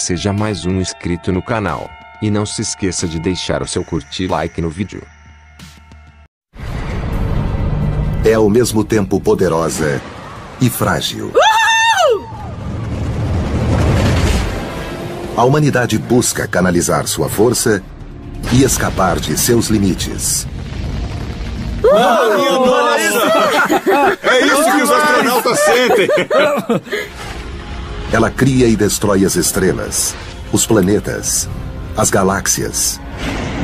seja mais um inscrito no canal. E não se esqueça de deixar o seu curtir e like no vídeo. É ao mesmo tempo poderosa e frágil. A humanidade busca canalizar sua força e escapar de seus limites. Minha nossa! É isso que os astronautas sentem! Ela cria e destrói as estrelas, os planetas, as galáxias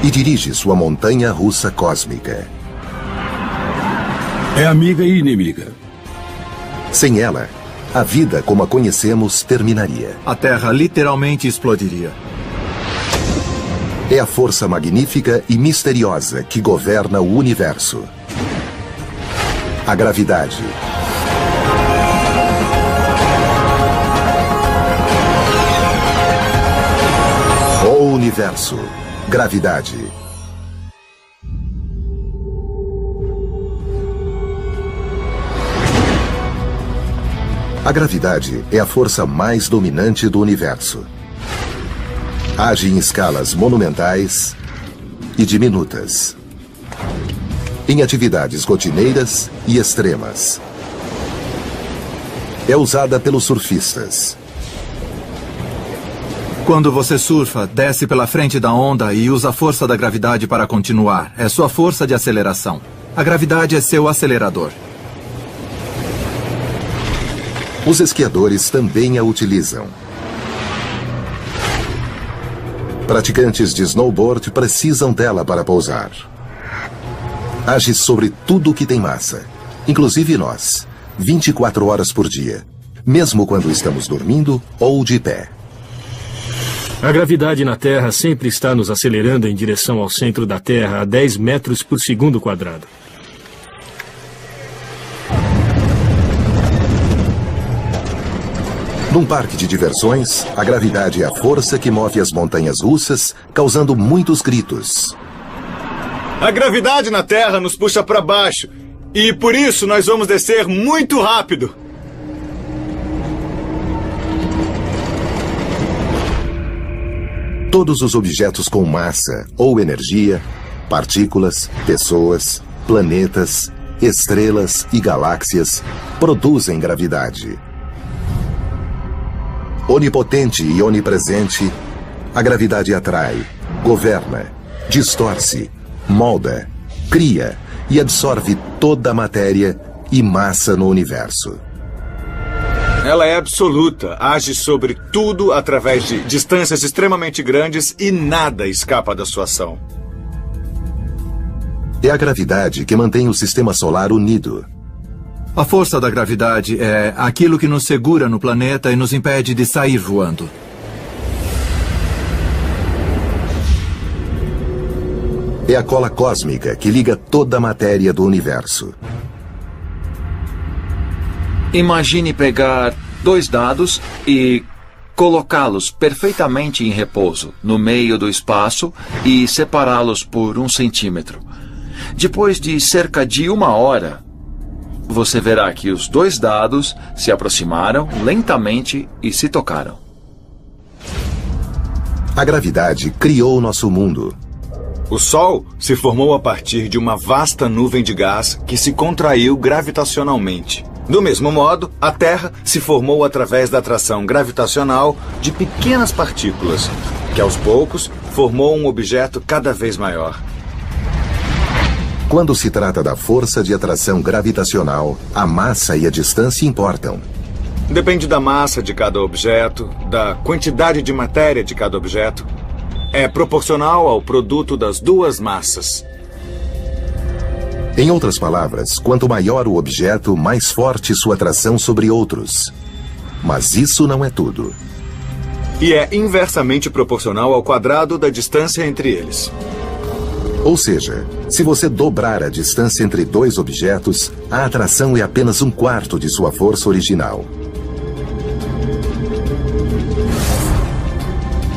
e dirige sua montanha-russa cósmica. É amiga e inimiga. Sem ela, a vida como a conhecemos terminaria. A Terra literalmente explodiria. É a força magnífica e misteriosa que governa o universo. A gravidade. O universo. Gravidade. A gravidade é a força mais dominante do universo. Age em escalas monumentais e diminutas. Em atividades rotineiras e extremas. É usada pelos surfistas. Quando você surfa, desce pela frente da onda e usa a força da gravidade para continuar. É sua força de aceleração. A gravidade é seu acelerador. Os esquiadores também a utilizam. Praticantes de snowboard precisam dela para pousar. Age sobre tudo que tem massa, inclusive nós, 24 horas por dia, mesmo quando estamos dormindo ou de pé. A gravidade na Terra sempre está nos acelerando em direção ao centro da Terra a 10 metros por segundo quadrado. Num parque de diversões, a gravidade é a força que move as montanhas russas, causando muitos gritos. A gravidade na Terra nos puxa para baixo, e por isso nós vamos descer muito rápido. Todos os objetos com massa ou energia, partículas, pessoas, planetas, estrelas e galáxias produzem gravidade. Onipotente e onipresente, a gravidade atrai, governa, distorce, molda, cria e absorve toda a matéria e massa no universo. Ela é absoluta, age sobre tudo através de distâncias extremamente grandes e nada escapa da sua ação. É a gravidade que mantém o sistema solar unido. A força da gravidade é aquilo que nos segura no planeta e nos impede de sair voando. É a cola cósmica que liga toda a matéria do universo. Imagine pegar 2 dados e colocá-los perfeitamente em repouso no meio do espaço e separá-los por 1 centímetro. Depois de cerca de 1 hora, você verá que os 2 dados se aproximaram lentamente e se tocaram. A gravidade criou nosso mundo. O Sol se formou a partir de uma vasta nuvem de gás que se contraiu gravitacionalmente. Do mesmo modo, a Terra se formou através da atração gravitacional de pequenas partículas, que aos poucos formou um objeto cada vez maior. Quando se trata da força de atração gravitacional, a massa e a distância importam. Depende da massa de cada objeto, da quantidade de matéria de cada objeto. É proporcional ao produto das 2 massas. Em outras palavras, quanto maior o objeto, mais forte sua atração sobre outros. Mas isso não é tudo. E é inversamente proporcional ao quadrado da distância entre eles. Ou seja, se você dobrar a distância entre 2 objetos, a atração é apenas 1/4 de sua força original.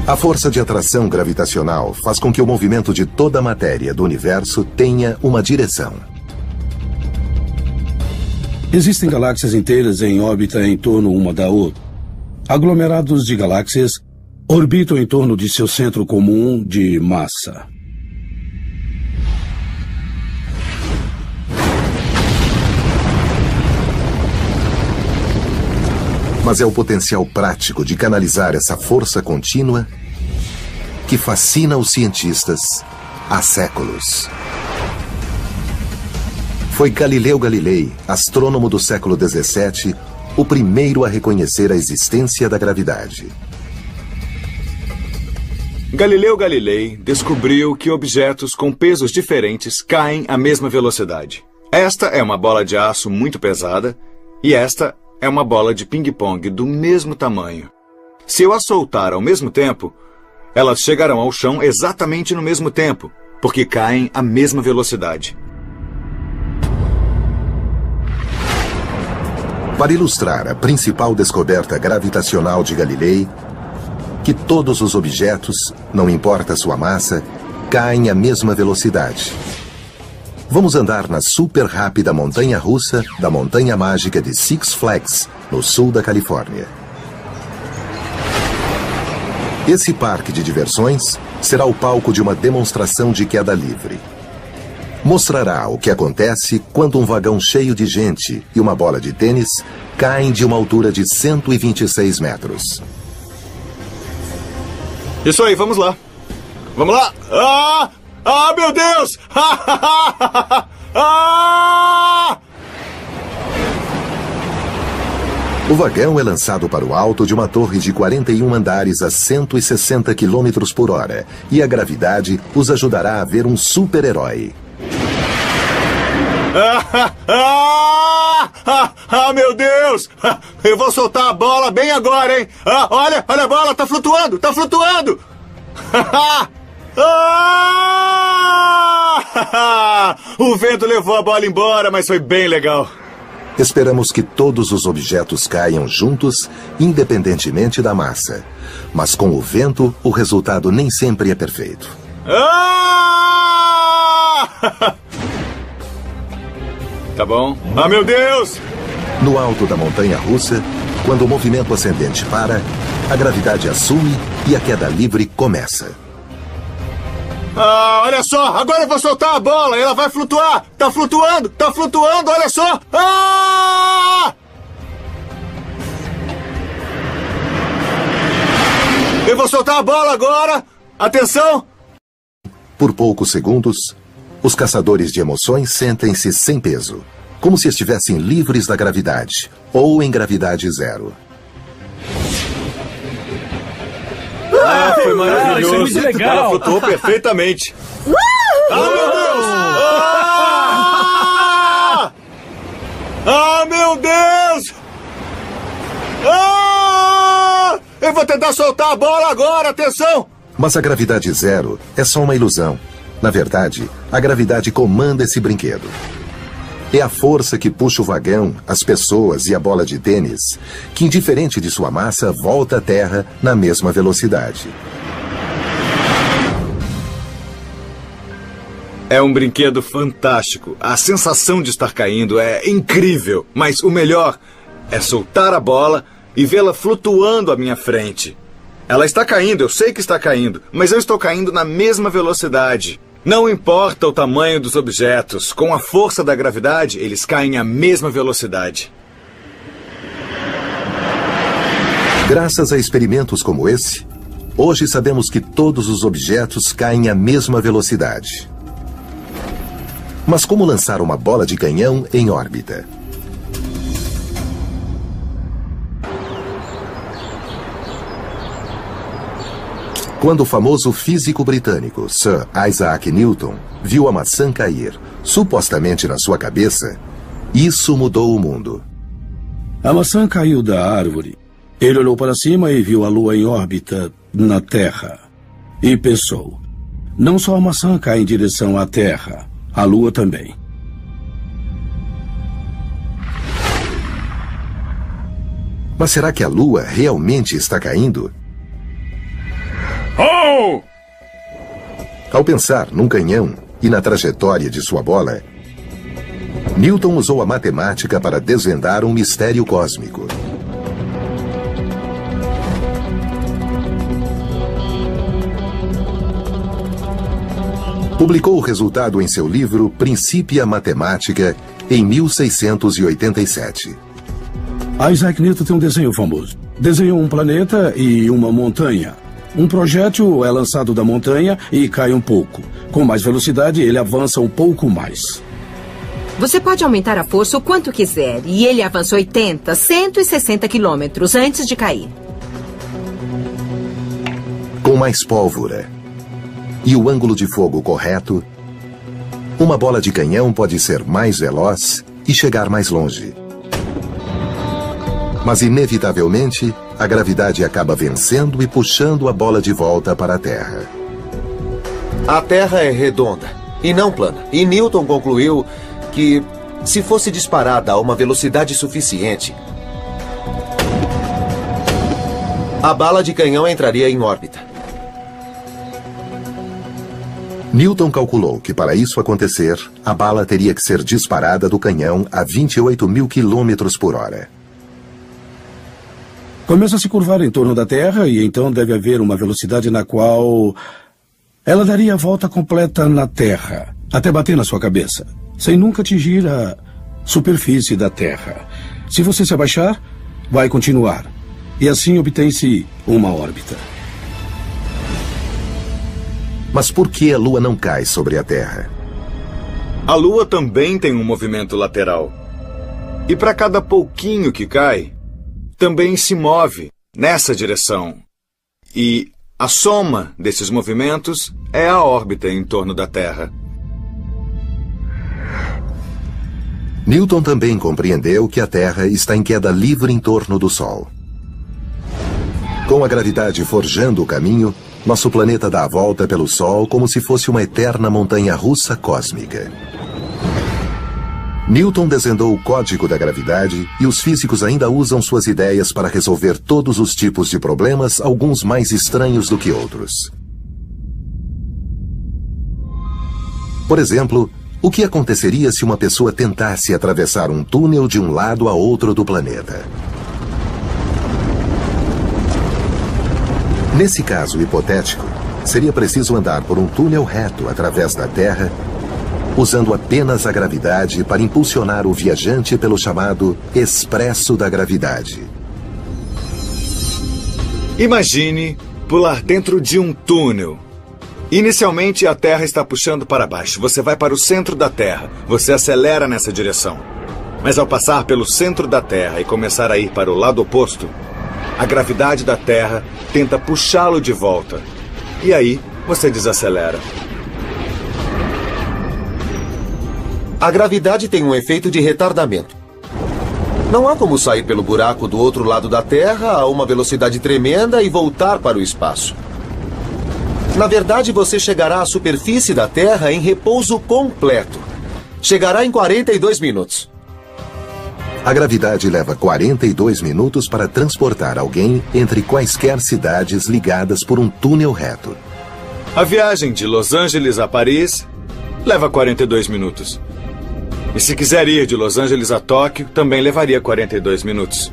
A força de atração gravitacional faz com que o movimento de toda a matéria do universo tenha uma direção. Existem galáxias inteiras em órbita em torno uma da outra. Aglomerados de galáxias orbitam em torno de seu centro comum de massa. Mas é o potencial prático de canalizar essa força contínua que fascina os cientistas há séculos. Foi Galileu Galilei, astrônomo do século XVII, o primeiro a reconhecer a existência da gravidade. Galileu Galilei descobriu que objetos com pesos diferentes caem à mesma velocidade. Esta é uma bola de aço muito pesada e esta é uma bola de ping-pong do mesmo tamanho. Se eu as soltar ao mesmo tempo, elas chegarão ao chão exatamente no mesmo tempo, porque caem à mesma velocidade. Para ilustrar a principal descoberta gravitacional de Galilei, que todos os objetos, não importa sua massa, caem à mesma velocidade. Vamos andar na super rápida montanha-russa da Montanha Mágica de Six Flags, no sul da Califórnia. Esse parque de diversões será o palco de uma demonstração de queda livre. Mostrará o que acontece quando um vagão cheio de gente e uma bola de tênis caem de uma altura de 126 metros. Isso aí, vamos lá. Vamos lá! Ah, meu Deus! O vagão é lançado para o alto de uma torre de 41 andares a 160 km por hora e a gravidade os ajudará a ver um super-herói. Meu Deus! Eu vou soltar a bola bem agora, hein? Olha a bola, tá flutuando! Tá flutuando! O vento levou a bola embora, mas foi bem legal. Esperamos que todos os objetos caiam juntos, independentemente da massa. Mas com o vento, o resultado nem sempre é perfeito. Tá bom. Meu Deus! No alto da montanha-russa, quando o movimento ascendente para, a gravidade assume e a queda livre começa. Olha só, agora eu vou soltar a bola, ela vai flutuar. Tá flutuando, olha só. Eu vou soltar a bola agora. Atenção. Por poucos segundos, os caçadores de emoções sentem-se sem peso, como se estivessem livres da gravidade, ou em gravidade zero. Foi maravilhoso. Isso é muito legal. Ela flutuou perfeitamente. Meu Deus! Meu Deus! Eu vou tentar soltar a bola agora, atenção! Mas a gravidade zero é só uma ilusão. Na verdade, a gravidade comanda esse brinquedo. É a força que puxa o vagão, as pessoas e a bola de tênis, que, indiferente de sua massa, volta à Terra na mesma velocidade. É um brinquedo fantástico. A sensação de estar caindo é incrível. Mas o melhor é soltar a bola e vê-la flutuando à minha frente. Ela está caindo, eu sei que está caindo, mas eu estou caindo na mesma velocidade. Não importa o tamanho dos objetos, com a força da gravidade, eles caem à mesma velocidade. Graças a experimentos como esse, hoje sabemos que todos os objetos caem à mesma velocidade. Mas como lançar uma bola de canhão em órbita? Quando o famoso físico britânico Sir Isaac Newton viu a maçã cair, supostamente na sua cabeça, isso mudou o mundo. A maçã caiu da árvore. Ele olhou para cima e viu a Lua em órbita na Terra. E pensou, não só a maçã cai em direção à Terra, a Lua também. Mas será que a Lua realmente está caindo? Ao pensar num canhão e na trajetória de sua bola, Newton usou a matemática para desvendar um mistério cósmico. Publicou o resultado em seu livro Principia Mathematica em 1687. Isaac Newton tem um desenho famoso. Desenhou um planeta e uma montanha. Um projétil é lançado da montanha e cai um pouco. Com mais velocidade, ele avança um pouco mais. Você pode aumentar a força o quanto quiser, e ele avança 80, 160 quilômetros antes de cair. Com mais pólvora e o ângulo de fogo correto, uma bola de canhão pode ser mais veloz e chegar mais longe. Mas, inevitavelmente, a gravidade acaba vencendo e puxando a bola de volta para a Terra. A Terra é redonda e não plana. E Newton concluiu que, se fosse disparada a uma velocidade suficiente, a bala de canhão entraria em órbita. Newton calculou que, para isso acontecer, a bala teria que ser disparada do canhão a 28.000 km/h. Começa a se curvar em torno da Terra e então deve haver uma velocidade na qual ela daria a volta completa na Terra, até bater na sua cabeça, sem nunca atingir a superfície da Terra. Se você se abaixar, vai continuar. E assim obtém-se uma órbita. Mas por que a Lua não cai sobre a Terra? A Lua também tem um movimento lateral. E para cada pouquinho que cai, também se move nessa direção. E a soma desses movimentos é a órbita em torno da Terra. Newton também compreendeu que a Terra está em queda livre em torno do Sol. Com a gravidade forjando o caminho, nosso planeta dá a volta pelo Sol como se fosse uma eterna montanha-russa cósmica. Newton desvendou o código da gravidade e os físicos ainda usam suas ideias para resolver todos os tipos de problemas, alguns mais estranhos do que outros. Por exemplo, o que aconteceria se uma pessoa tentasse atravessar um túnel de um lado a outro do planeta? Nesse caso hipotético, seria preciso andar por um túnel reto através da Terra, usando apenas a gravidade para impulsionar o viajante pelo chamado expresso da gravidade. Imagine pular dentro de um túnel. Inicialmente, a Terra está puxando para baixo. Você vai para o centro da Terra. Você acelera nessa direção. Mas ao passar pelo centro da Terra e começar a ir para o lado oposto, a gravidade da Terra tenta puxá-lo de volta. E aí, você desacelera. A gravidade tem um efeito de retardamento. Não há como sair pelo buraco do outro lado da Terra a uma velocidade tremenda e voltar para o espaço. Na verdade, você chegará à superfície da Terra em repouso completo. Chegará em 42 minutos. A gravidade leva 42 minutos para transportar alguém entre quaisquer cidades ligadas por um túnel reto. A viagem de Los Angeles a Paris leva 42 minutos. E se quiser ir de Los Angeles a Tóquio, também levaria 42 minutos.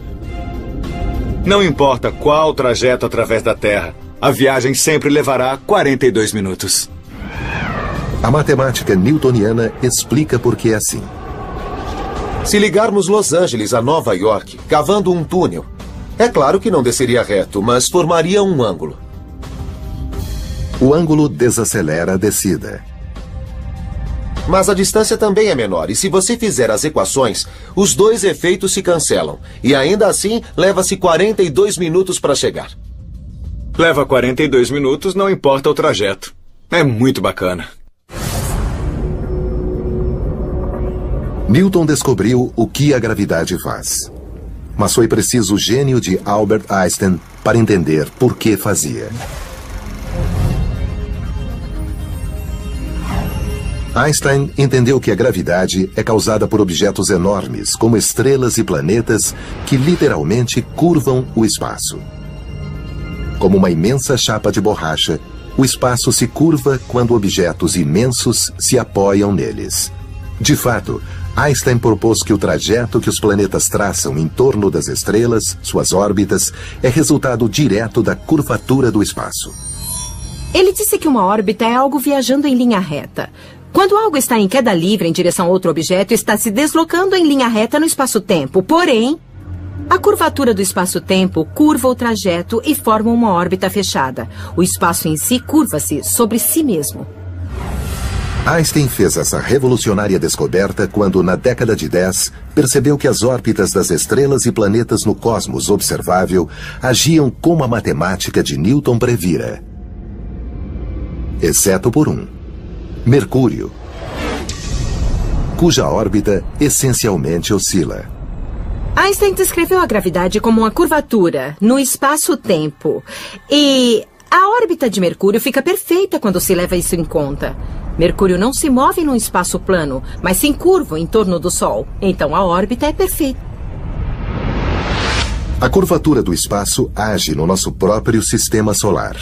Não importa qual trajeto através da Terra, a viagem sempre levará 42 minutos. A matemática newtoniana explica por que é assim. Se ligarmos Los Angeles a Nova York, cavando um túnel, é claro que não desceria reto, mas formaria um ângulo. O ângulo desacelera a descida. Mas a distância também é menor, e se você fizer as equações, os dois efeitos se cancelam. E ainda assim, leva-se 42 minutos para chegar. Leva 42 minutos, não importa o trajeto. É muito bacana. Newton descobriu o que a gravidade faz. Mas foi preciso o gênio de Albert Einstein para entender por que fazia. Einstein entendeu que a gravidade é causada por objetos enormes, como estrelas e planetas, que literalmente curvam o espaço. Como uma imensa chapa de borracha, o espaço se curva quando objetos imensos se apoiam neles. De fato, Einstein propôs que o trajeto que os planetas traçam em torno das estrelas, suas órbitas, é resultado direto da curvatura do espaço. Ele disse que uma órbita é algo viajando em linha reta. Quando algo está em queda livre em direção a outro objeto, está se deslocando em linha reta no espaço-tempo. Porém, a curvatura do espaço-tempo curva o trajeto e forma uma órbita fechada. O espaço em si curva-se sobre si mesmo. Einstein fez essa revolucionária descoberta quando, na década de 10, percebeu que as órbitas das estrelas e planetas no cosmos observável agiam como a matemática de Newton previra. Exceto por um: Mercúrio, cuja órbita essencialmente oscila. Einstein descreveu a gravidade como uma curvatura no espaço-tempo. E a órbita de Mercúrio fica perfeita quando se leva isso em conta. Mercúrio não se move num espaço plano, mas se encurva em torno do Sol. Então a órbita é perfeita. A curvatura do espaço age no nosso próprio sistema solar.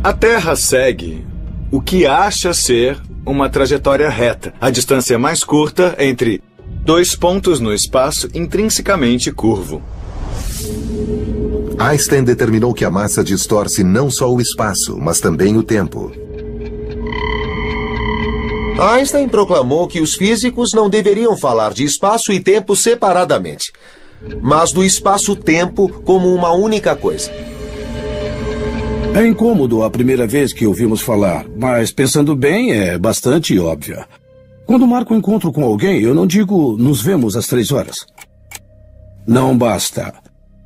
A Terra segue o que acha ser uma trajetória reta, a distância mais curta entre dois pontos no espaço intrinsecamente curvo. Einstein determinou que a massa distorce não só o espaço, mas também o tempo. Einstein proclamou que os físicos não deveriam falar de espaço e tempo separadamente, mas do espaço-tempo como uma única coisa. É incômodo a primeira vez que ouvimos falar, mas pensando bem, é bastante óbvia. Quando marco um encontro com alguém, eu não digo nos vemos às 3 horas. Não basta.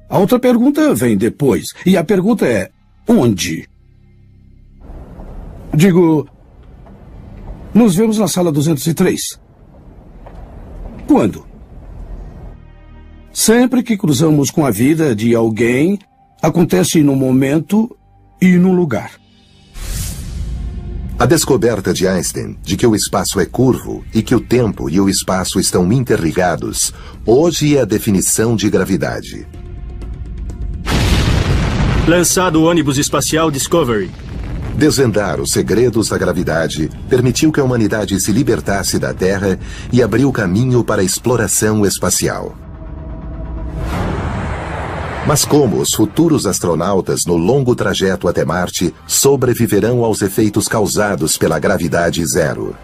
A outra pergunta vem depois, e a pergunta é: onde? Digo: nos vemos na sala 203. Quando? Sempre que cruzamos com a vida de alguém, acontece no momento e no lugar. A descoberta de Einstein de que o espaço é curvo e que o tempo e o espaço estão interligados, hoje é a definição de gravidade. Lançado o ônibus espacial Discovery. Desvendar os segredos da gravidade permitiu que a humanidade se libertasse da Terra e abriu caminho para a exploração espacial. Mas como os futuros astronautas no longo trajeto até Marte sobreviverão aos efeitos causados pela gravidade zero?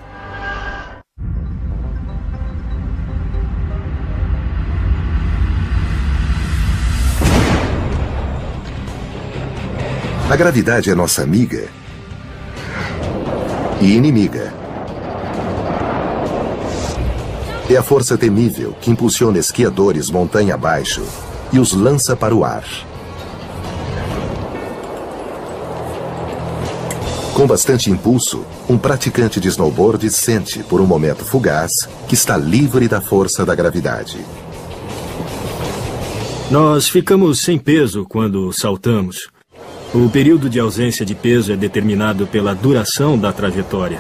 A gravidade é nossa amiga e inimiga. É a força temível que impulsiona esquiadores montanha abaixo e os lança para o ar. Com bastante impulso, um praticante de snowboard sente, por um momento fugaz, que está livre da força da gravidade. Nós ficamos sem peso quando saltamos. O período de ausência de peso é determinado pela duração da trajetória.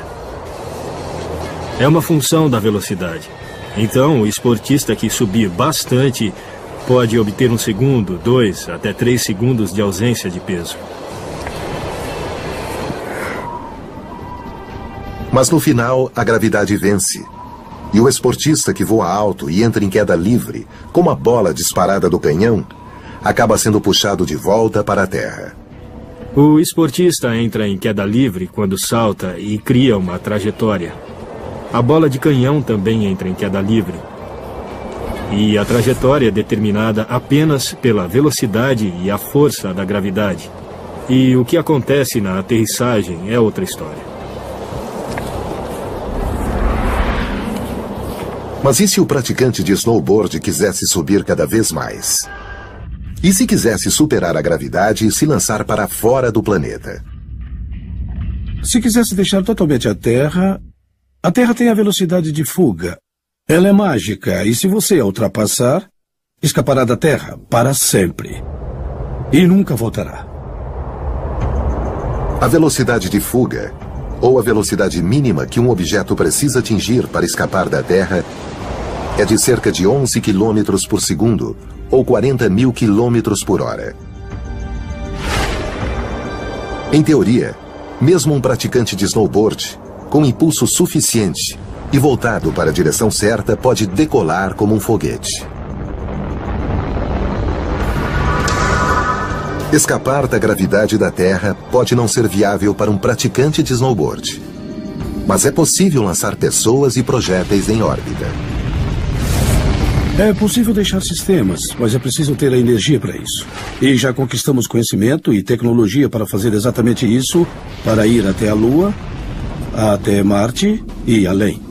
É uma função da velocidade. Então, o esportista que subir bastante pode obter 1 segundo, 2, até 3 segundos de ausência de peso. Mas no final, a gravidade vence. E o esportista que voa alto e entra em queda livre, como a bola disparada do canhão, acaba sendo puxado de volta para a Terra. O esportista entra em queda livre quando salta e cria uma trajetória. A bola de canhão também entra em queda livre. E a trajetória é determinada apenas pela velocidade e a força da gravidade. E o que acontece na aterrissagem é outra história. Mas e se o praticante de snowboard quisesse subir cada vez mais? E se quisesse superar a gravidade e se lançar para fora do planeta? Se quisesse deixar totalmente a Terra tem a velocidade de fuga. Ela é mágica e se você a ultrapassar, escapará da Terra para sempre. E nunca voltará. A velocidade de fuga, ou a velocidade mínima que um objeto precisa atingir para escapar da Terra, é de cerca de 11 km por segundo, ou 40 mil km por hora. Em teoria, mesmo um praticante de snowboard, com impulso suficiente e voltado para a direção certa, pode decolar como um foguete. Escapar da gravidade da Terra pode não ser viável para um praticante de snowboard. Mas é possível lançar pessoas e projéteis em órbita. É possível deixar sistemas, mas é preciso ter a energia para isso. E já conquistamos conhecimento e tecnologia para fazer exatamente isso, para ir até a Lua, até Marte e além.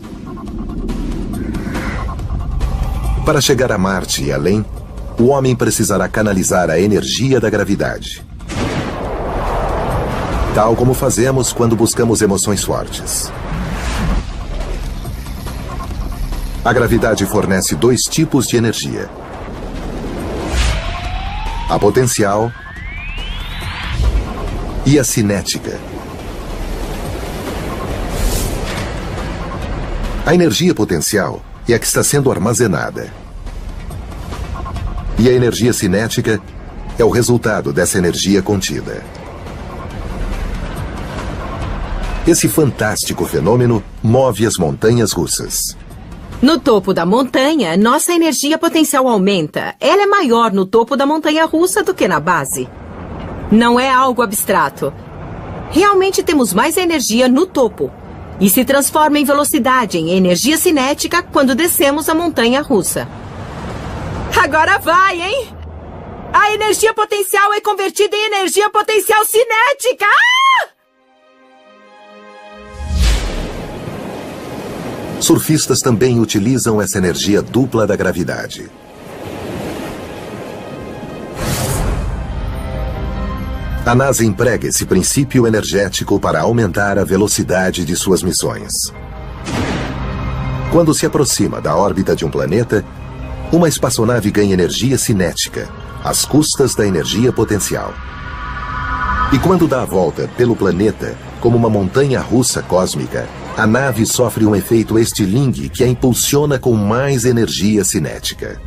Para chegar a Marte e além, o homem precisará canalizar a energia da gravidade. Tal como fazemos quando buscamos emoções fortes. A gravidade fornece dois tipos de energia: a potencial e a cinética. A energia potencial é a que está sendo armazenada. E a energia cinética é o resultado dessa energia contida. Esse fantástico fenômeno move as montanhas russas. No topo da montanha, nossa energia potencial aumenta. Ela é maior no topo da montanha russa do que na base. Não é algo abstrato. Realmente temos mais energia no topo. E se transforma em velocidade, em energia cinética, quando descemos a montanha russa. Agora vai, hein? A energia potencial é convertida em energia potencial cinética! Ah! Surfistas também utilizam essa energia dupla da gravidade. A NASA emprega esse princípio energético para aumentar a velocidade de suas missões. Quando se aproxima da órbita de um planeta, uma espaçonave ganha energia cinética, às custas da energia potencial. E quando dá a volta pelo planeta, como uma montanha russa cósmica, a nave sofre um efeito estilingue que a impulsiona com mais energia cinética.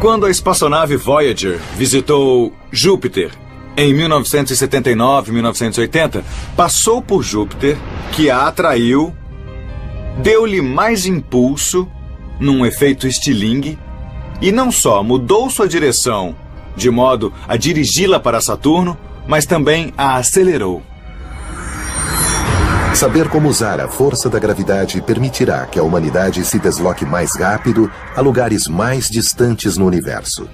Quando a espaçonave Voyager visitou Júpiter em 1979 e 1980, passou por Júpiter, que a atraiu, deu-lhe mais impulso num efeito estilingue e não só mudou sua direção de modo a dirigi-la para Saturno, mas também a acelerou. Saber como usar a força da gravidade permitirá que a humanidade se desloque mais rápido a lugares mais distantes no universo.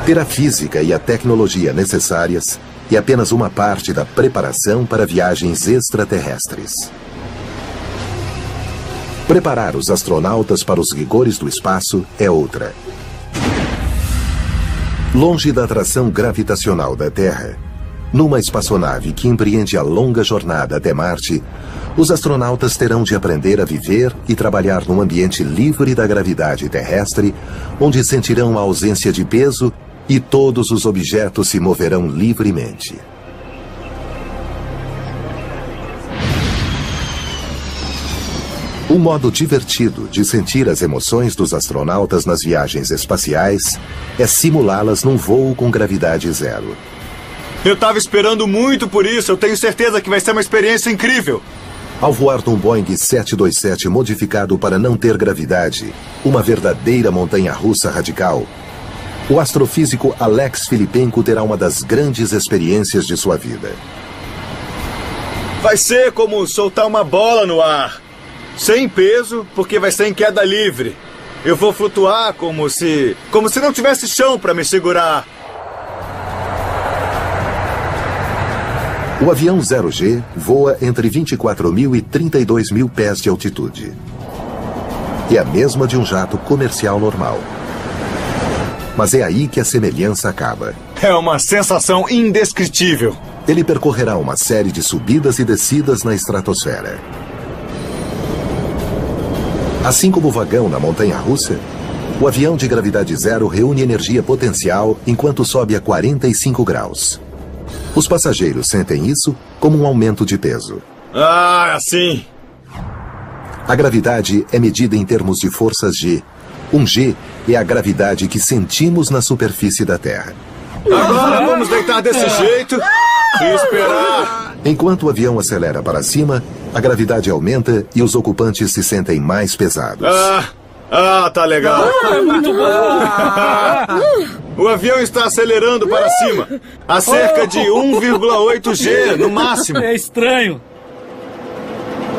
Ter a física e a tecnologia necessárias é apenas uma parte da preparação para viagens extraterrestres. Preparar os astronautas para os rigores do espaço é outra. Longe da atração gravitacional da Terra, numa espaçonave que empreende a longa jornada até Marte, os astronautas terão de aprender a viver e trabalhar num ambiente livre da gravidade terrestre, onde sentirão a ausência de peso e todos os objetos se moverão livremente. Um modo divertido de sentir as emoções dos astronautas nas viagens espaciais é simulá-las num voo com gravidade zero. Eu estava esperando muito por isso. Eu tenho certeza que vai ser uma experiência incrível. Ao voar num Boeing 727 modificado para não ter gravidade, uma verdadeira montanha-russa radical, o astrofísico Alex Filipenko terá uma das grandes experiências de sua vida. Vai ser como soltar uma bola no ar. Sem peso, porque vai ser em queda livre. Eu vou flutuar como se não tivesse chão para me segurar. O avião 0G voa entre 24.000 e 32.000 pés de altitude. É a mesma de um jato comercial normal. Mas é aí que a semelhança acaba. É uma sensação indescritível. Ele percorrerá uma série de subidas e descidas na estratosfera. Assim como o vagão na montanha-russa, o avião de gravidade zero reúne energia potencial enquanto sobe a 45 graus. Os passageiros sentem isso como um aumento de peso. Ah, assim. A gravidade é medida em termos de forças G. Um G é a gravidade que sentimos na superfície da Terra. Agora vamos deitar desse jeito e esperar. Enquanto o avião acelera para cima, a gravidade aumenta e os ocupantes se sentem mais pesados. Tá legal. Muito bom. O avião está acelerando para cima. A cerca de 1,8 G no máximo. É estranho.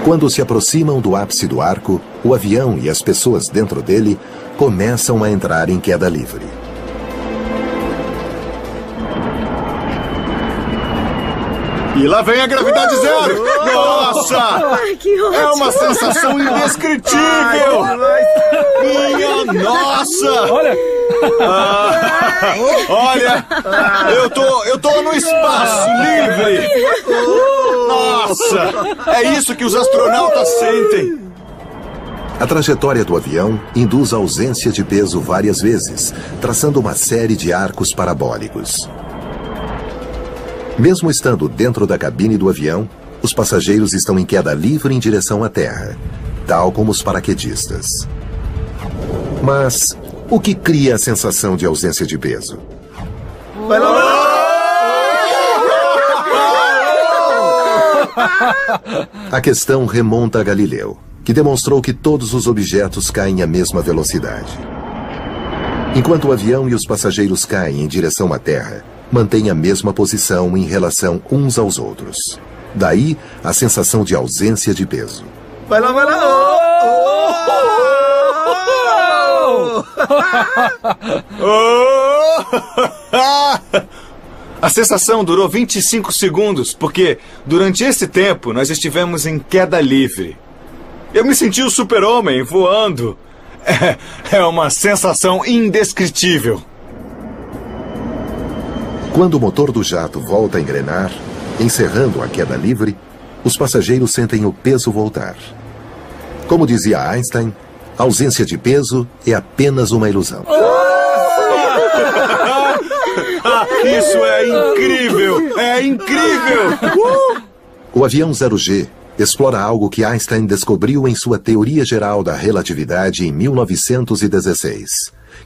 Quando se aproximam do ápice do arco, o avião e as pessoas dentro dele começam a entrar em queda livre. E lá vem a gravidade zero! Nossa! Ai, que ótimo! É uma sensação indescritível! Minha nossa! Olha! Olha! Eu tô no espaço livre! Nossa! É isso que os astronautas sentem! A trajetória do avião induz a ausência de peso várias vezes, traçando uma série de arcos parabólicos. Mesmo estando dentro da cabine do avião, os passageiros estão em queda livre em direção à Terra, tal como os paraquedistas. Mas o que cria a sensação de ausência de peso? Vai lá! A questão remonta a Galileu, que demonstrou que todos os objetos caem à mesma velocidade. Enquanto o avião e os passageiros caem em direção à Terra, mantêm a mesma posição em relação uns aos outros. Daí, a sensação de ausência de peso. Vai lá, vai lá! A sensação durou 25 segundos, porque durante esse tempo nós estivemos em queda livre. Eu me senti o super-homem voando. É uma sensação indescritível. Quando o motor do jato volta a engrenar, encerrando a queda livre, os passageiros sentem o peso voltar. Como dizia Einstein, a ausência de peso é apenas uma ilusão. Isso é incrível! É incrível! O avião 0G explora algo que Einstein descobriu em sua teoria geral da relatividade em 1916,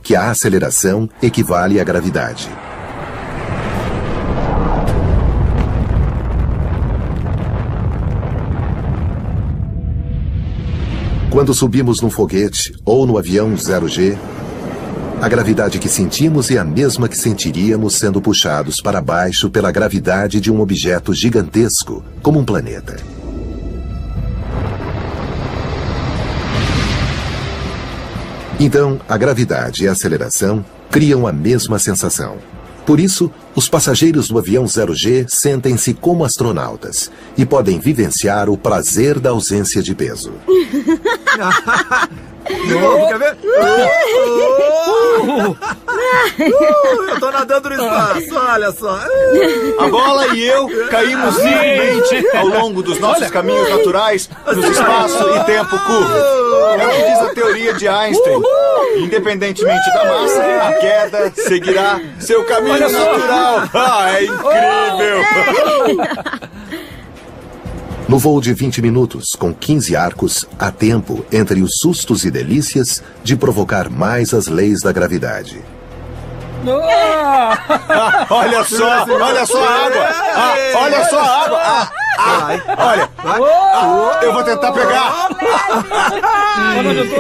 que a aceleração equivale à gravidade. Quando subimos num foguete ou no avião 0G, a gravidade que sentimos é a mesma que sentiríamos sendo puxados para baixo pela gravidade de um objeto gigantesco, como um planeta. Então, a gravidade e a aceleração criam a mesma sensação. Por isso, os passageiros do avião 0G sentem-se como astronautas e podem vivenciar o prazer da ausência de peso. De novo, quer ver? Eu tô nadando no espaço, olha só. A bola e eu caímos livremente ao longo dos nossos caminhos naturais nos espaço e tempo curvo. É o que diz a teoria de Einstein. Independentemente da massa, a queda seguirá seu caminho natural. É incrível! No voo de 20 minutos, com 15 arcos, há tempo, entre os sustos e delícias, de provocar mais as leis da gravidade. Olha só a água! Olha só a água! Olha! Eu vou tentar pegar!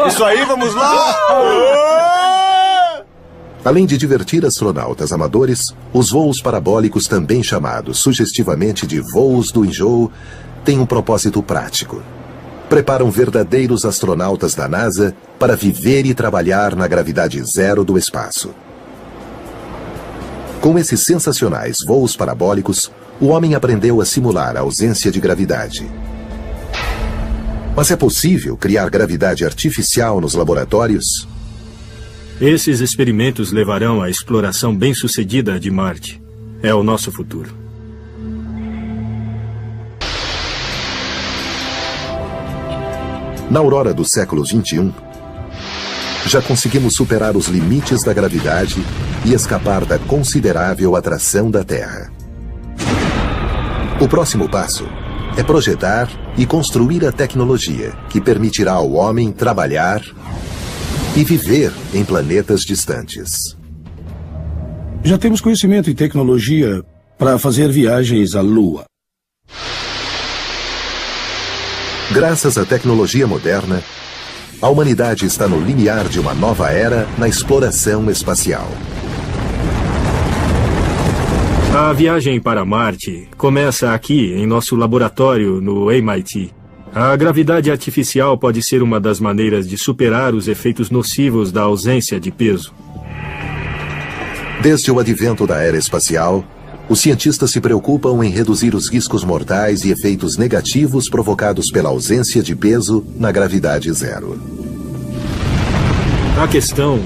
Isso aí, vamos lá! Além de divertir astronautas amadores, os voos parabólicos, também chamados sugestivamente de voos do enjoo, têm um propósito prático. Preparam verdadeiros astronautas da NASA para viver e trabalhar na gravidade zero do espaço. Com esses sensacionais voos parabólicos, o homem aprendeu a simular a ausência de gravidade. Mas é possível criar gravidade artificial nos laboratórios? Esses experimentos levarão à exploração bem-sucedida de Marte. É o nosso futuro. Na aurora do século XXI, já conseguimos superar os limites da gravidade e escapar da considerável atração da Terra. O próximo passo é projetar e construir a tecnologia que permitirá ao homem trabalhar e viver em planetas distantes. Já temos conhecimento e tecnologia para fazer viagens à Lua. Graças à tecnologia moderna, a humanidade está no limiar de uma nova era na exploração espacial. A viagem para Marte começa aqui, em nosso laboratório no MIT. A gravidade artificial pode ser uma das maneiras de superar os efeitos nocivos da ausência de peso. Desde o advento da era espacial, os cientistas se preocupam em reduzir os riscos mortais e efeitos negativos provocados pela ausência de peso na gravidade zero. A questão,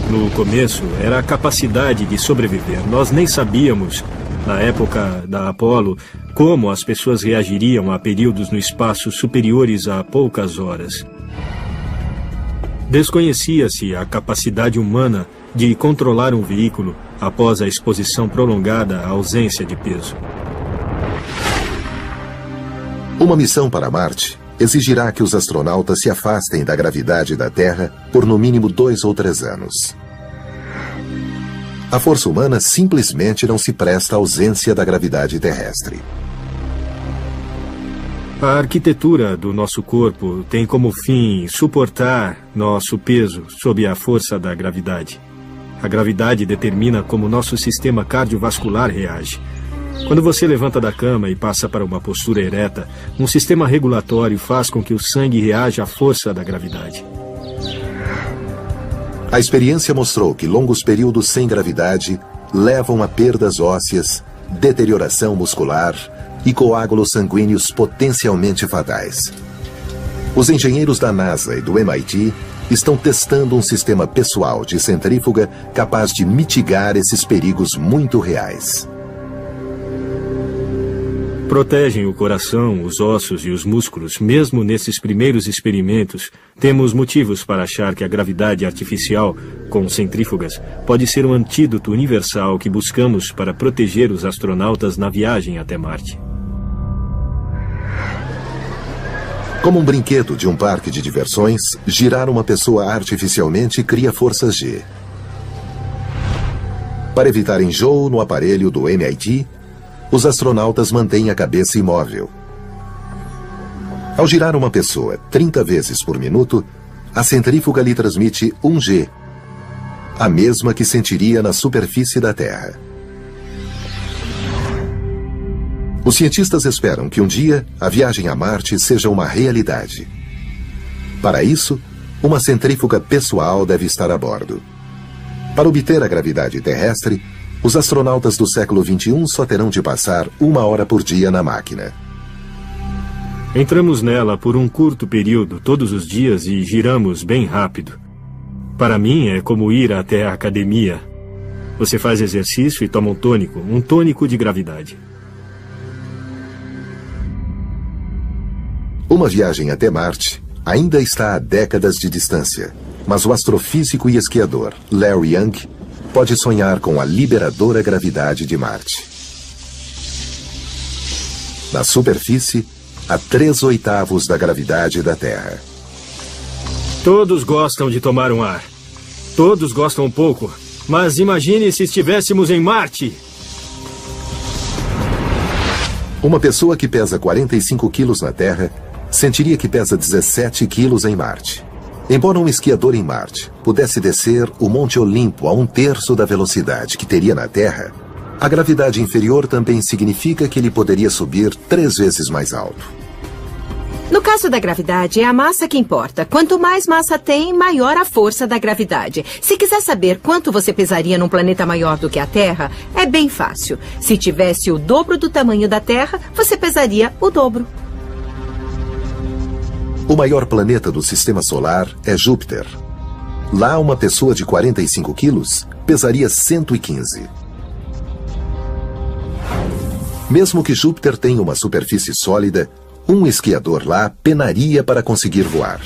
no começo, era a capacidade de sobreviver. Nós nem sabíamos, na época da Apollo, como as pessoas reagiriam a períodos no espaço superiores a poucas horas. Desconhecia-se a capacidade humana de controlar um veículo após a exposição prolongada à ausência de peso. Uma missão para Marte exigirá que os astronautas se afastem da gravidade da Terra por no mínimo 2 ou 3 anos. A força humana simplesmente não se presta à ausência da gravidade terrestre. A arquitetura do nosso corpo tem como fim suportar nosso peso sob a força da gravidade. A gravidade determina como nosso sistema cardiovascular reage. Quando você levanta da cama e passa para uma postura ereta, um sistema regulatório faz com que o sangue reaja à força da gravidade. A experiência mostrou que longos períodos sem gravidade levam a perdas ósseas, deterioração muscular e coágulos sanguíneos potencialmente fatais. Os engenheiros da NASA e do MIT estão testando um sistema pessoal de centrífuga capaz de mitigar esses perigos muito reais. Protegem o coração, os ossos e os músculos. Mesmo nesses primeiros experimentos, temos motivos para achar que a gravidade artificial, com centrífugas, pode ser um antídoto universal que buscamos para proteger os astronautas na viagem até Marte. Como um brinquedo de um parque de diversões, girar uma pessoa artificialmente cria forças G. Para evitar enjoo no aparelho do MIT, os astronautas mantêm a cabeça imóvel. Ao girar uma pessoa 30 vezes por minuto, a centrífuga lhe transmite 1 G, a mesma que sentiria na superfície da Terra. Os cientistas esperam que um dia a viagem a Marte seja uma realidade. Para isso, uma centrífuga pessoal deve estar a bordo. Para obter a gravidade terrestre, os astronautas do século XXI só terão de passar 1 hora por dia na máquina. Entramos nela por um curto período todos os dias e giramos bem rápido. Para mim é como ir até a academia. Você faz exercício e toma um tônico de gravidade. Uma viagem até Marte ainda está a décadas de distância, mas o astrofísico e esquiador Larry Young pode sonhar com a liberadora gravidade de Marte. Na superfície, a 3/8 da gravidade da Terra. Todos gostam de tomar um ar. Todos gostam um pouco. Mas imagine se estivéssemos em Marte. Uma pessoa que pesa 45 quilos na Terra sentiria que pesa 17 quilos em Marte. Embora um esquiador em Marte pudesse descer o Monte Olimpo a 1/3 da velocidade que teria na Terra, a gravidade inferior também significa que ele poderia subir 3 vezes mais alto. No caso da gravidade, é a massa que importa. Quanto mais massa tem, maior a força da gravidade. Se quiser saber quanto você pesaria num planeta maior do que a Terra, é bem fácil. Se tivesse o dobro do tamanho da Terra, você pesaria o dobro. O maior planeta do Sistema Solar é Júpiter. Lá, uma pessoa de 45 quilos pesaria 115. Mesmo que Júpiter tenha uma superfície sólida, um esquiador lá penaria para conseguir voar.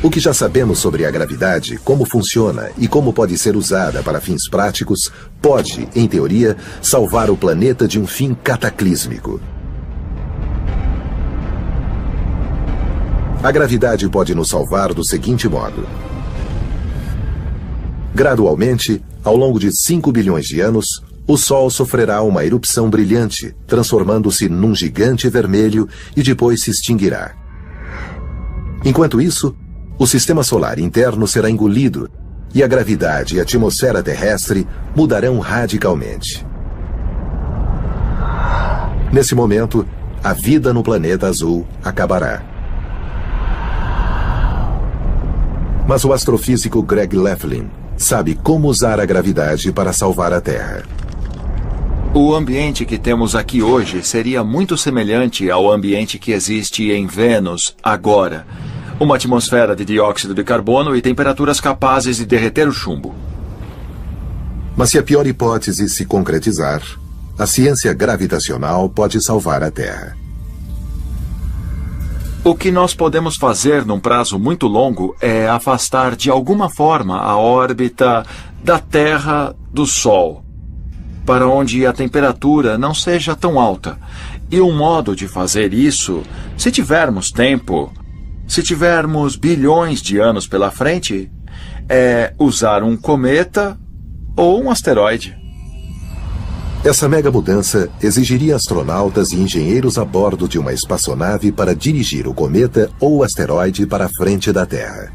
O que já sabemos sobre a gravidade, como funciona e como pode ser usada para fins práticos, pode, em teoria, salvar o planeta de um fim cataclísmico. A gravidade pode nos salvar do seguinte modo. Gradualmente, ao longo de 5 bilhões de anos, o Sol sofrerá uma erupção brilhante, transformando-se num gigante vermelho e depois se extinguirá. Enquanto isso, o sistema solar interno será engolido e a gravidade e a atmosfera terrestre mudarão radicalmente. Nesse momento, a vida no planeta azul acabará. Mas o astrofísico Greg Laughlin sabe como usar a gravidade para salvar a Terra. O ambiente que temos aqui hoje seria muito semelhante ao ambiente que existe em Vênus agora. Uma atmosfera de dióxido de carbono e temperaturas capazes de derreter o chumbo. Mas se a pior hipótese se concretizar, a ciência gravitacional pode salvar a Terra. O que nós podemos fazer num prazo muito longo é afastar de alguma forma a órbita da Terra do Sol, para onde a temperatura não seja tão alta. E um modo de fazer isso, se tivermos tempo, se tivermos bilhões de anos pela frente, é usar um cometa ou um asteroide. Essa mega mudança exigiria astronautas e engenheiros a bordo de uma espaçonave para dirigir o cometa ou o asteroide para a frente da Terra.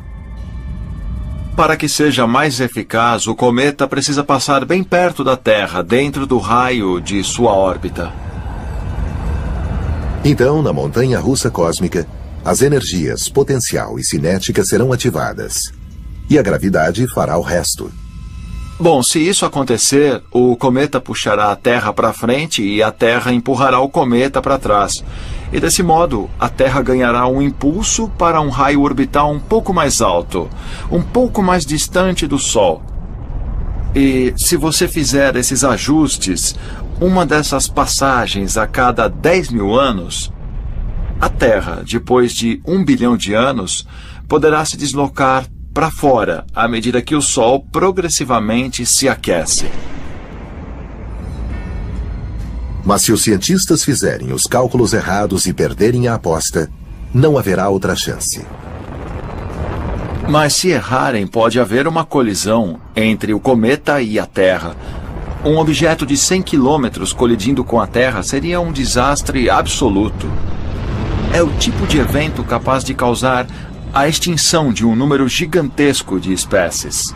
Para que seja mais eficaz, o cometa precisa passar bem perto da Terra, dentro do raio de sua órbita. Então, na montanha-russa cósmica, as energias potencial e cinética serão ativadas. E a gravidade fará o resto. Bom, se isso acontecer, o cometa puxará a Terra para frente e a Terra empurrará o cometa para trás. E desse modo, a Terra ganhará um impulso para um raio orbital um pouco mais alto, um pouco mais distante do Sol. E se você fizer esses ajustes, uma dessas passagens a cada 10 mil anos, a Terra, depois de 1 bilhão de anos, poderá se deslocar para fora à medida que o Sol progressivamente se aquece. Mas se os cientistas fizerem os cálculos errados e perderem a aposta, não haverá outra chance. Mas se errarem, pode haver uma colisão entre o cometa e a Terra. Um objeto de 100 quilômetros colidindo com a Terra seria um desastre absoluto. É o tipo de evento capaz de causar a extinção de um número gigantesco de espécies.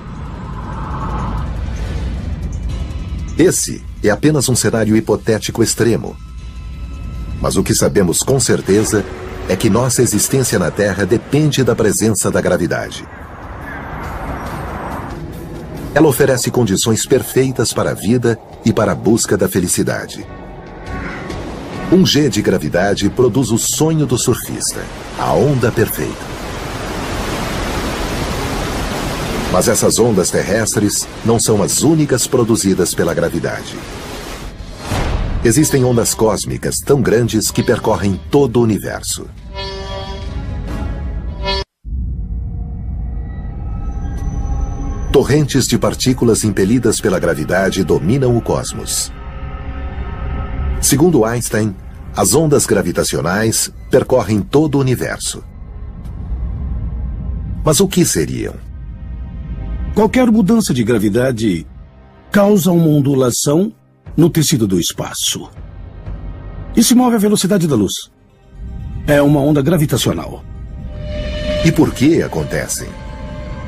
Esse é apenas um cenário hipotético extremo. Mas o que sabemos com certeza é que nossa existência na Terra depende da presença da gravidade. Ela oferece condições perfeitas para a vida e para a busca da felicidade. Um G de gravidade produz o sonho do surfista, a onda perfeita. Mas essas ondas terrestres não são as únicas produzidas pela gravidade. Existem ondas cósmicas tão grandes que percorrem todo o universo. Torrentes de partículas impelidas pela gravidade dominam o cosmos. Segundo Einstein, as ondas gravitacionais percorrem todo o universo. Mas o que seriam? Qualquer mudança de gravidade causa uma ondulação no tecido do espaço e se move à velocidade da luz. É uma onda gravitacional. E por que acontecem?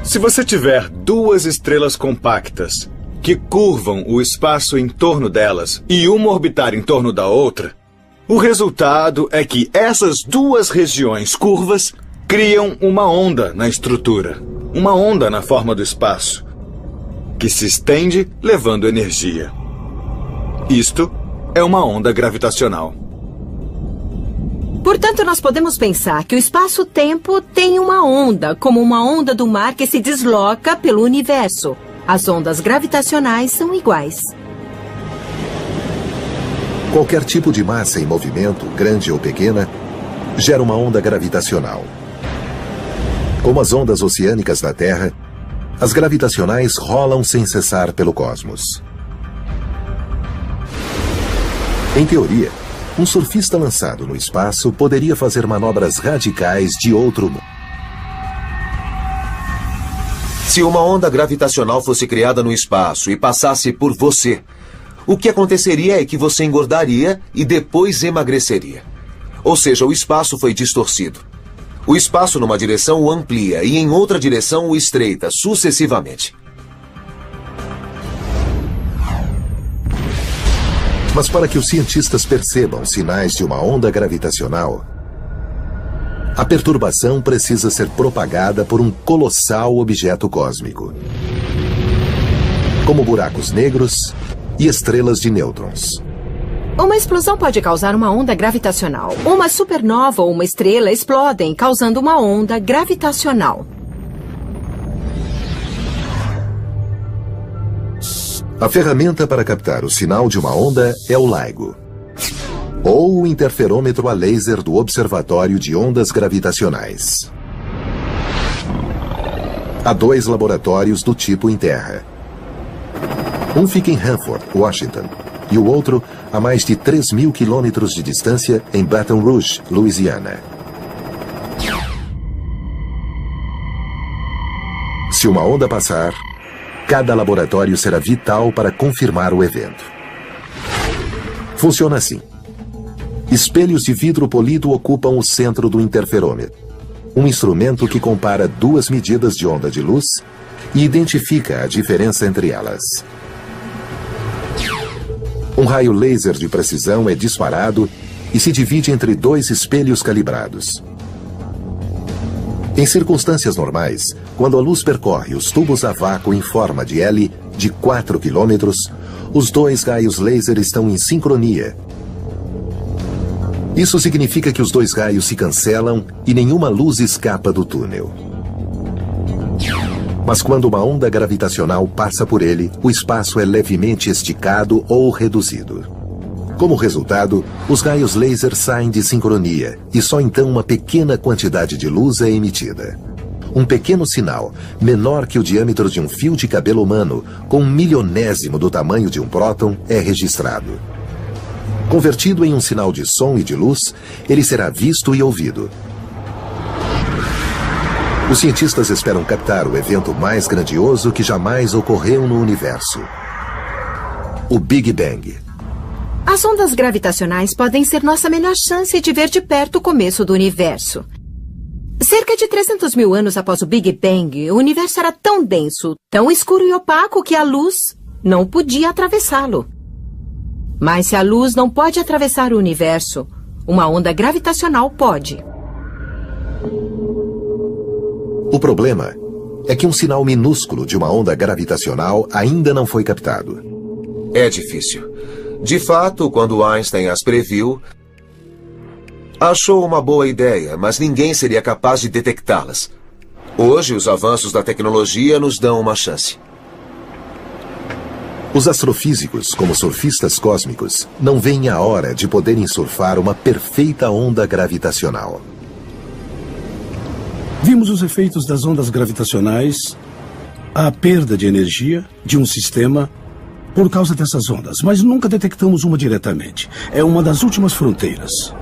Se você tiver duas estrelas compactas que curvam o espaço em torno delas e uma orbitar em torno da outra, o resultado é que essas duas regiões curvas criam uma onda na estrutura, uma onda na forma do espaço, que se estende levando energia. Isto é uma onda gravitacional. Portanto, nós podemos pensar que o espaço-tempo tem uma onda, como uma onda do mar que se desloca pelo universo. As ondas gravitacionais são iguais. Qualquer tipo de massa em movimento, grande ou pequena, gera uma onda gravitacional. Como as ondas oceânicas da Terra, as gravitacionais rolam sem cessar pelo cosmos. Em teoria, um surfista lançado no espaço poderia fazer manobras radicais de outro mundo. Se uma onda gravitacional fosse criada no espaço e passasse por você, o que aconteceria é que você engordaria e depois emagreceria. Ou seja, o espaço foi distorcido. O espaço numa direção o amplia e em outra direção o estreita, sucessivamente. Mas para que os cientistas percebam sinais de uma onda gravitacional, a perturbação precisa ser propagada por um colossal objeto cósmico, como buracos negros e estrelas de nêutrons. Uma explosão pode causar uma onda gravitacional. Uma supernova ou uma estrela explodem, causando uma onda gravitacional. A ferramenta para captar o sinal de uma onda é o LIGO, ou o interferômetro a laser do Observatório de Ondas Gravitacionais. Há 2 laboratórios do tipo em terra. Um fica em Hanford, Washington, e o outro a mais de 3.000 quilômetros de distância em Baton Rouge, Louisiana. Se uma onda passar, cada laboratório será vital para confirmar o evento. Funciona assim. Espelhos de vidro polido ocupam o centro do interferômetro, um instrumento que compara 2 medidas de onda de luz e identifica a diferença entre elas. Um raio laser de precisão é disparado e se divide entre 2 espelhos calibrados. Em circunstâncias normais, quando a luz percorre os tubos a vácuo em forma de L de 4 km, os 2 raios laser estão em sincronia. Isso significa que os 2 raios se cancelam e nenhuma luz escapa do túnel. Mas quando uma onda gravitacional passa por ele, o espaço é levemente esticado ou reduzido. Como resultado, os raios laser saem de sincronia e só então uma pequena quantidade de luz é emitida. Um pequeno sinal, menor que o diâmetro de um fio de cabelo humano, com 1/1000º do tamanho de um próton, é registrado. Convertido em um sinal de som e de luz, ele será visto e ouvido. Os cientistas esperam captar o evento mais grandioso que jamais ocorreu no universo: o Big Bang. As ondas gravitacionais podem ser nossa melhor chance de ver de perto o começo do universo. Cerca de 300.000 anos após o Big Bang, o universo era tão denso, tão escuro e opaco que a luz não podia atravessá-lo. Mas se a luz não pode atravessar o universo, uma onda gravitacional pode. O problema é que um sinal minúsculo de uma onda gravitacional ainda não foi captado. É difícil. De fato, quando Einstein as previu, achou uma boa ideia, mas ninguém seria capaz de detectá-las. Hoje, os avanços da tecnologia nos dão uma chance. Os astrofísicos, como surfistas cósmicos, não veem a hora de poderem surfar uma perfeita onda gravitacional. Vimos os efeitos das ondas gravitacionais, a perda de energia de um sistema por causa dessas ondas, mas nunca detectamos uma diretamente. É uma das últimas fronteiras.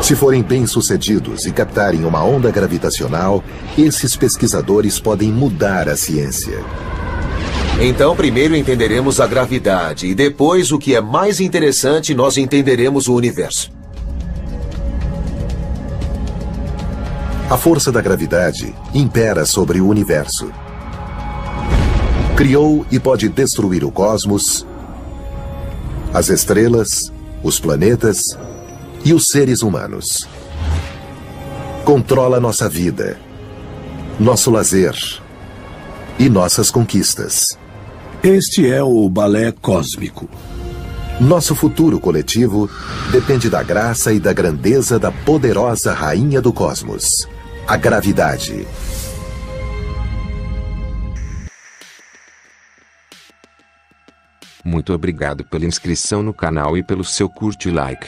Se forem bem-sucedidos e captarem uma onda gravitacional, esses pesquisadores podem mudar a ciência. Então, primeiro entenderemos a gravidade e depois, o que é mais interessante, nós entenderemos o universo. A força da gravidade impera sobre o universo. Criou e pode destruir o cosmos, as estrelas, os planetas e os seres humanos. Controla nossa vida, nosso lazer e nossas conquistas. Este é o balé cósmico. Nosso futuro coletivo depende da graça e da grandeza da poderosa rainha do cosmos, a gravidade. Muito obrigado pela inscrição no canal e pelo seu curte e like.